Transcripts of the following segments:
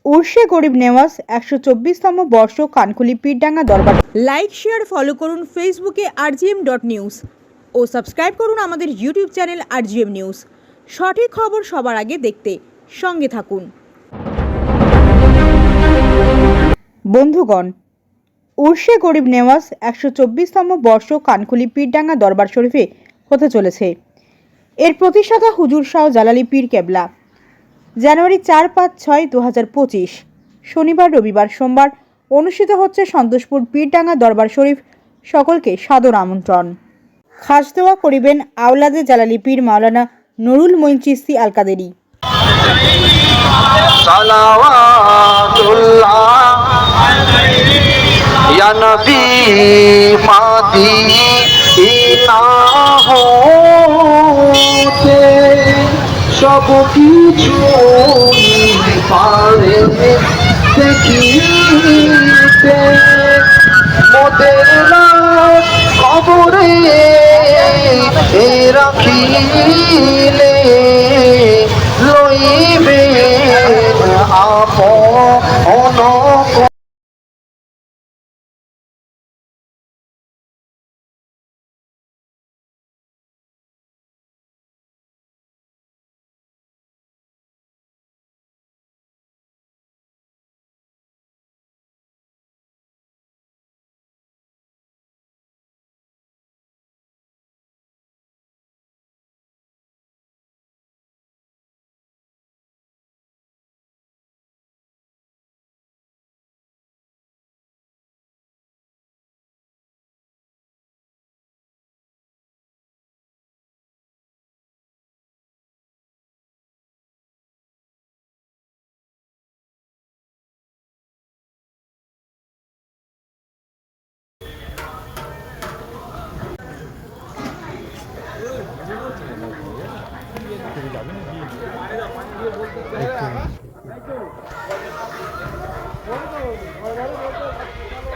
উর্ষে গরিব নেওয়াজ 124তম বর্ষ কানকুলি পীরডাঙ্গা দরবার। লাইক শেয়ার ফলো করুন ফেসবুকে rgm.news ও সাবস্ক্রাইব করুন আমাদের ইউটিউব চ্যানেল rgm নিউজ। সঠিক খবর সবার আগে দেখতে সঙ্গে থাকুন। বন্ধুগণ, উর্ষে গরিব নেওয়াজ 124তম বর্ষ কানকুলি পীরডাঙ্গা দরবার শরীফে হতে চলেছে। এর প্রতিষ্ঠাতা হুজুর শাহ জালালি পীর কেবলা। জানুয়ারি 4, 5, 6, 2025 শনিবার, রবিবার, সোমবার অনুষ্ঠিত হচ্ছে সন্তোষপুর পীরডাঙ্গা দরবার শরীফ। সকলকে সাদর আমন্ত্রণ। খাস দোয়া করিবেন আওলাদে জালালি পীর মাওলানা নুরুল মঈন চিশতি আল কাদেরি। या नबी मदीना होते सब কিছু পারে দেখিতে মোদের কবরে রাখিলে লইবে আপন।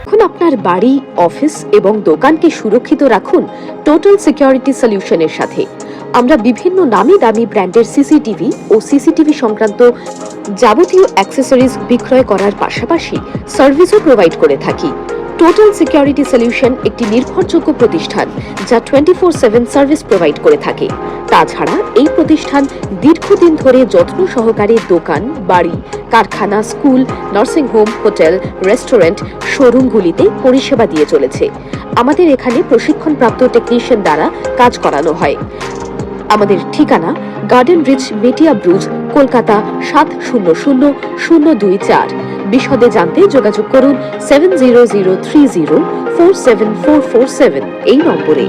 এখন আপনার বাড়ি, অফিস এবং দোকানকে সুরক্ষিত রাখুন টোটাল সিকিউরিটি সলিউশনের সাথে। আমরা বিভিন্ন নামি দামি ব্র্যান্ডের সিসিটিভি ও সিসিটিভি সংক্রান্ত যাবতীয় অ্যাক্সেসরিজ বিক্রয় করার পাশাপাশি সার্ভিসও প্রোভাইড করে থাকি। টোটাল সিকিউরিটি সলিউশন একটি নির্ভরযোগ্য প্রতিষ্ঠান যা 24/7 সার্ভিস প্রোভাইড করে থাকে। তাছাড়া এই প্রতিষ্ঠান দীর্ঘদিন ধরে যত্ন সহকারে দোকান, বাড়ি, কারখানা, school, nursing home, hotel, restaurant, শোরুমগুলিতে পরিষেবা দিয়ে চলেছে। আমাদের এখানে প্রশিক্ষণপ্রাপ্ত টেকনিশিয়ান দ্বারা কাজ করানো হয়। আমাদের ঠিকানা গার্ডেন রিচ, মেটিয়া ব্রুজ, কলকাতা 700024। বিশদে জানতে যোগাযোগ করুন 7003047447 এই নম্বরে।